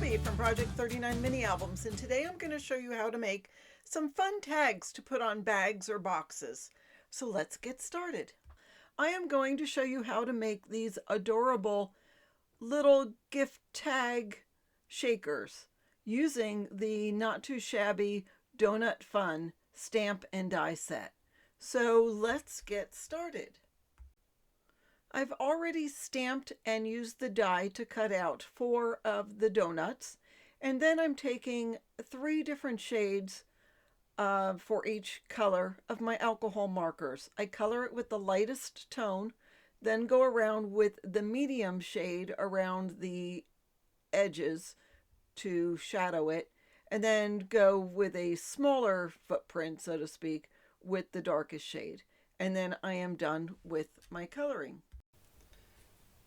Shabby from Project 39 Mini Albums, and today I'm going to show you how to make some fun tags to put on bags or boxes. So let's get started. I am going to show you how to make these adorable little gift tag shakers using the Not Too Shabby Donut Fun stamp and die set. So let's get started. I've already stamped and used the die to cut out 4 of the donuts, and then I'm taking 3 different shades for each color of my alcohol markers. I color it with the lightest tone, then go around with the medium shade around the edges to shadow it, and then go with a smaller footprint, so to speak, with the darkest shade. And then I am done with my coloring.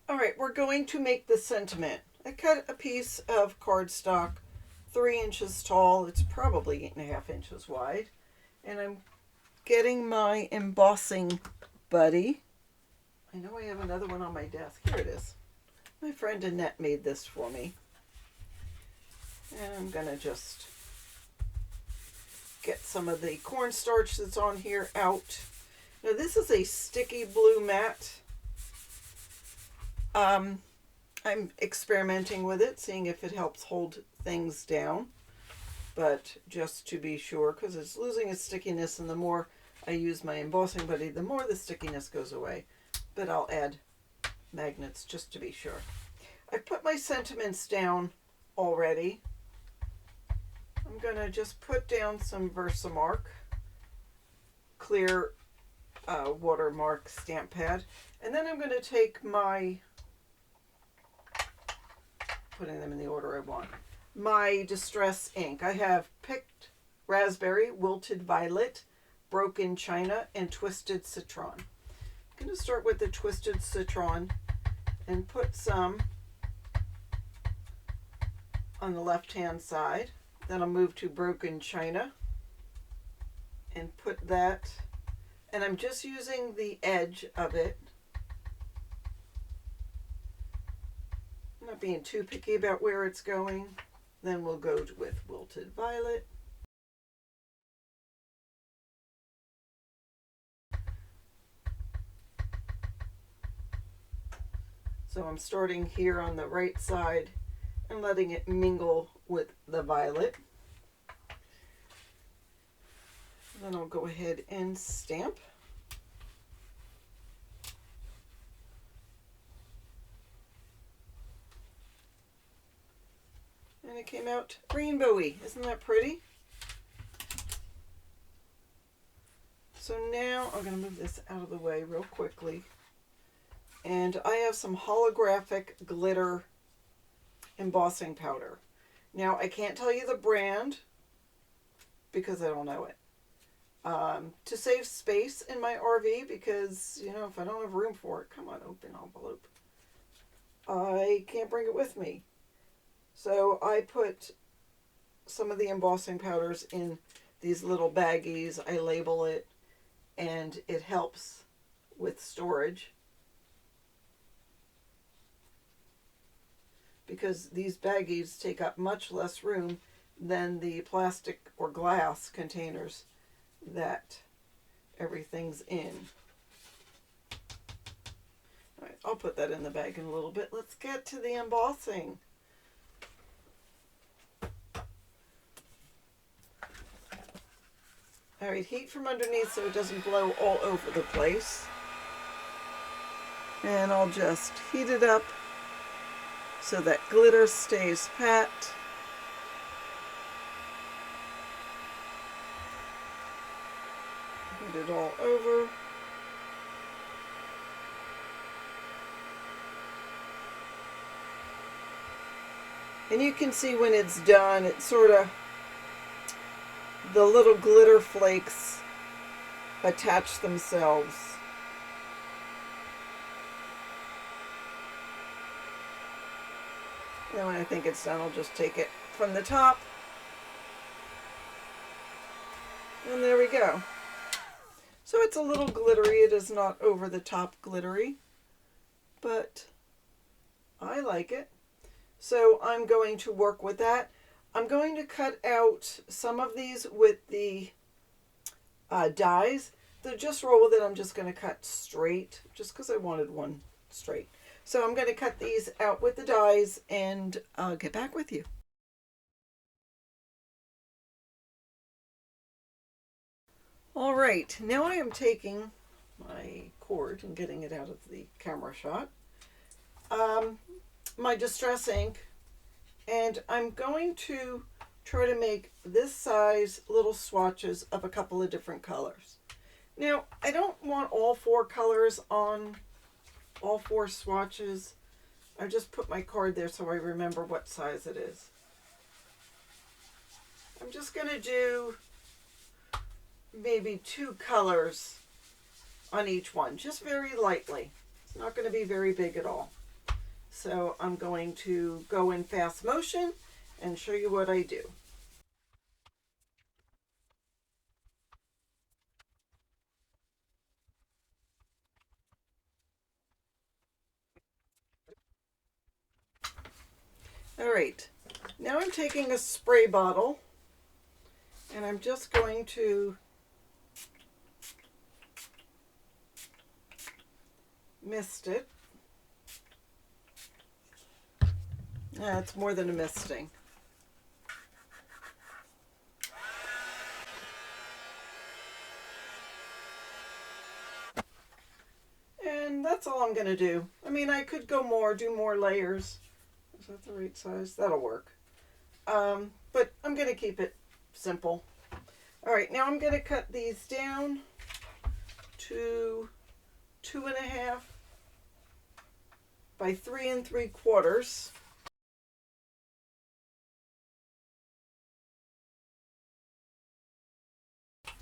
All right, we're going to make the sentiment. I cut a piece of cardstock 3 inches tall. It's probably 8.5 inches wide. And I'm getting my embossing buddy. I know I have another one on my desk. Here it is. My friend Annette made this for me. And I'm going to just get some of the cornstarch that's on here out. Now this is a sticky blue matte. I'm experimenting with it, seeing if it helps hold things down, but just to be sure, because it's losing its stickiness, and the more I use my embossing buddy, the more the stickiness goes away. But I'll add magnets just to be sure. I put my sentiments down already. I'm going to just put down some Versamark clear watermark stamp pad, and then I'm going to take my, putting them in the order I want, my distress ink. I have picked raspberry, wilted violet, broken china, and twisted citron. I'm going to start with the twisted citron and put some on the left hand side. Then I'll move to broken china and put that, and I'm just using the edge of it. I'm not being too picky about where it's going. Then we'll go with wilted violet. So I'm starting here on the right side and letting it mingle with the violet. Then I'll go ahead and stamp. And it came out rainbowy. Isn't that pretty? So now I'm going to move this out of the way real quickly. And I have some holographic glitter embossing powder. Now I can't tell you the brand because I don't know it. To save space in my RV, because, you know, if I don't have room for it, come on, open envelope, I can't bring it with me. So I put some of the embossing powders in these little baggies. I label it, and it helps with storage, because these baggies take up much less room than the plastic or glass containers that everything's in. All right, I'll put that in the bag in a little bit. Let's get to the embossing. All right, heat from underneath so it doesn't blow all over the place. And I'll just heat it up so that glitter stays pat. Heat it all over. And you can see when it's done, it's sort of, the little glitter flakes attach themselves. And when I think it's done, I'll just take it from the top. And there we go. So it's a little glittery. It is not over the top glittery, but I like it. So I'm going to work with that. I'm going to cut out some of these with the dies. So just roll with it. I'm just going to cut straight just because I wanted one straight. So I'm going to cut these out with the dies and I'll get back with you. All right, now I am taking my cord and getting it out of the camera shot. My distress ink, and I'm going to try to make this size little swatches of a couple of different colors. Now, I don't want all 4 colors on all 4 swatches. I just put my card there so I remember what size it is. I'm just going to do maybe 2 colors on each one, just very lightly. It's not going to be very big at all. So I'm going to go in fast motion and show you what I do. All right, now I'm taking a spray bottle and I'm just going to mist it. It's more than a misting. And that's all I'm going to do. I mean, I could go more, do more layers. Is that the right size? That'll work. But I'm going to keep it simple. All right, now I'm going to cut these down to 2.5 by 3 3/4.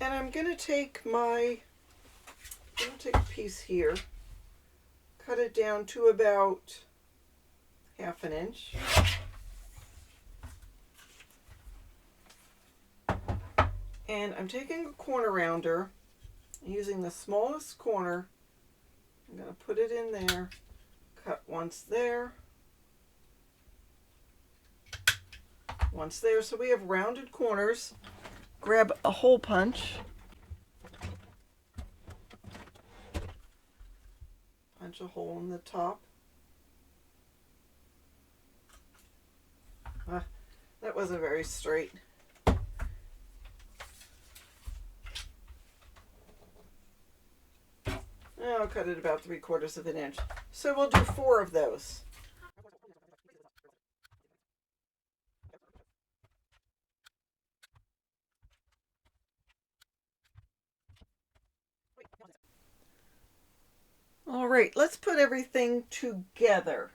And I'm going to take a piece here, cut it down to about 1/2 inch. And I'm taking a corner rounder, using the smallest corner. I'm going to put it in there, cut once there, once there. So we have rounded corners. Grab a hole punch. Punch a hole in the top. That wasn't very straight. I'll cut it about 3/4 inch. So we'll do 4 of those. All right, let's put everything together.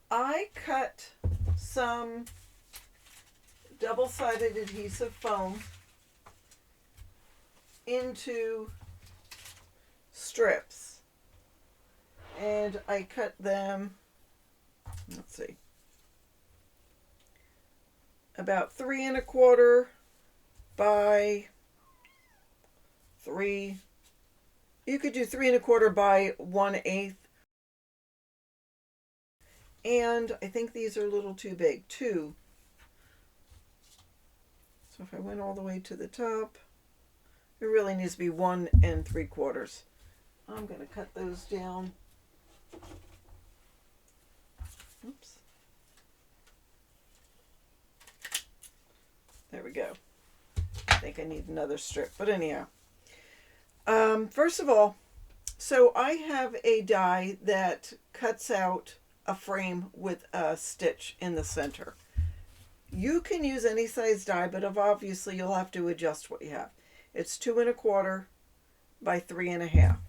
I cut some double-sided adhesive foam into strips, and I cut them, let's see, about 3 1/4 by 3. You could do 3 1/4 by 1/8. And I think these are a little too big, 2. So if I went all the way to the top, it really needs to be 1 3/4. I'm going to cut those down. Oops. There we go. I think I need another strip, but anyhow. First of all, so I have a die that cuts out a frame with a stitch in the center. You can use any size die, but obviously you'll have to adjust what you have. It's 2 1/4 by 3 1/2.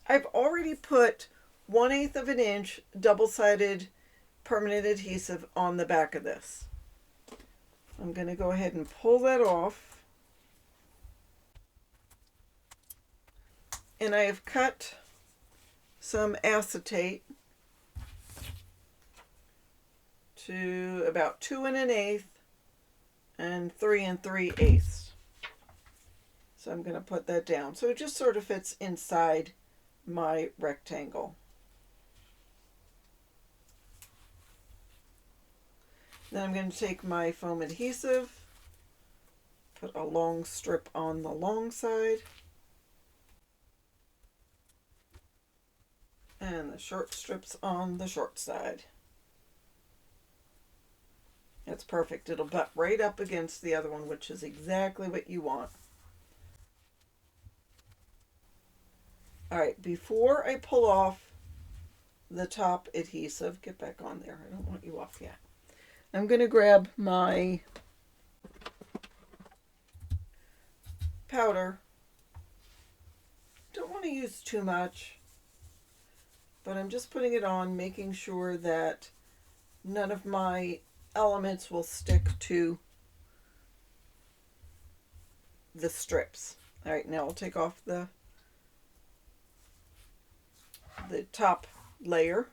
I've already put 1/8 inch double-sided permanent adhesive on the back of this. I'm going to go ahead and pull that off. And I have cut some acetate to about 2 1/8 and 3 3/8. So I'm going to put that down. So it just sort of fits inside my rectangle. Then I'm going to take my foam adhesive, put a long strip on the long side, and the short strips on the short side. That's perfect. It'll butt right up against the other one, which is exactly what you want. All right, before I pull off the top adhesive, get back on there. I don't want you off yet. I'm going to grab my powder. Don't want to use too much, but I'm just putting it on, making sure that none of my elements will stick to the strips. All right, now I'll take off the top layer.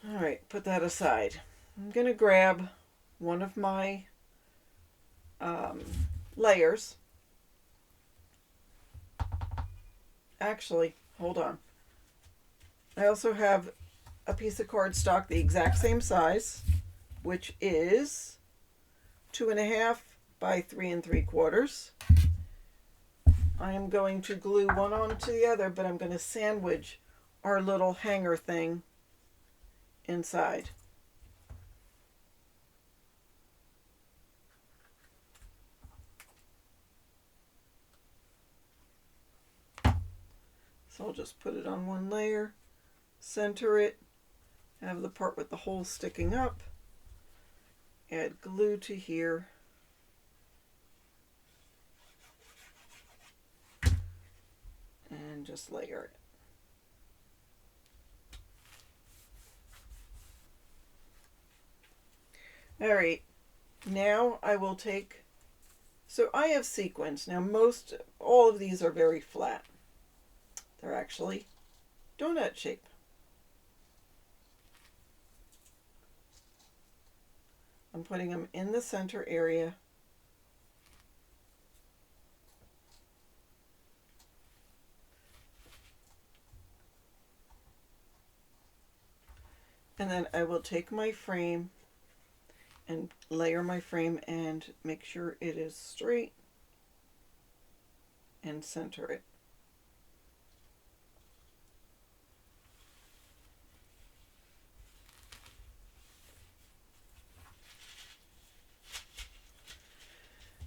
All right, put that aside. I'm going to grab one of my layers. Actually, hold on. I also have a piece of cardstock the exact same size, which is 2.5 by 3 3/4. I am going to glue one onto the other, but I'm going to sandwich our little hanger thing inside. So I'll just put it on one layer, center it, have the part with the hole sticking up, add glue to here, and just layer it. All right, now I will take, so I have sequins. Now all of these are very flat. They're actually donut shape. I'm putting them in the center area. And then I will take my frame and layer my frame and make sure it is straight and center it.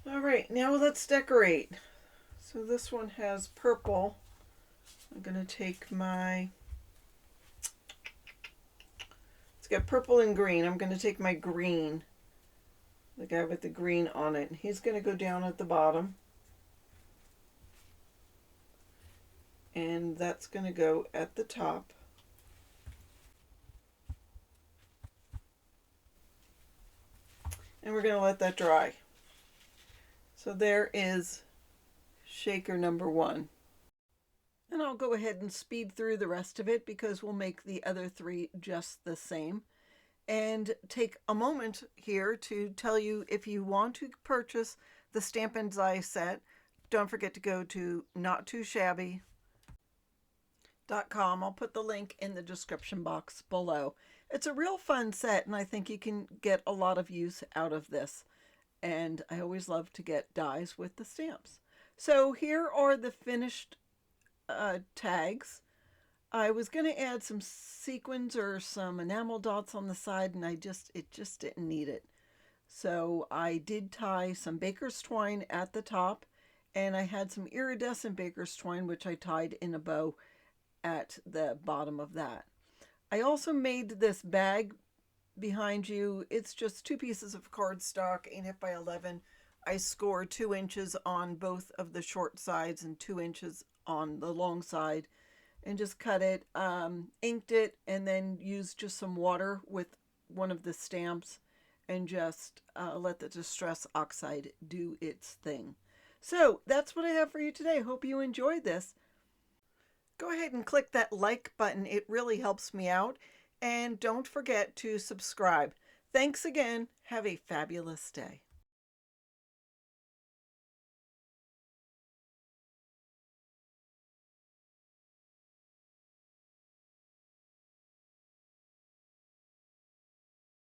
All right, now let's decorate. So this one has purple. I'm going to take my, it's got purple and green. I'm going to take my green, the guy with the green on it. He's going to go down at the bottom. And that's going to go at the top. And we're going to let that dry. So there is shaker number 1. And I'll go ahead and speed through the rest of it because we'll make the other 3 just the same. And take a moment here to tell you, if you want to purchase the Stampin' Die set, don't forget to go to nottoshabby.com. I'll put the link in the description box below. It's a real fun set, and I think you can get a lot of use out of this. And I always love to get dies with the stamps. So here are the finished tags. I was going to add some sequins or some enamel dots on the side, and it just didn't need it. So I did tie some baker's twine at the top, and I had some iridescent baker's twine, which I tied in a bow at the bottom of that. I also made this bag behind you. It's just 2 pieces of cardstock, 8.5 by 11. I scored 2 inches on both of the short sides and 2 inches on the long side, and just cut it, inked it, and then used just some water with one of the stamps and just let the Distress Oxide do its thing. So that's what I have for you today. Hope you enjoyed this. Go ahead and click that like button. It really helps me out. And don't forget to subscribe. Thanks again. Have a fabulous day.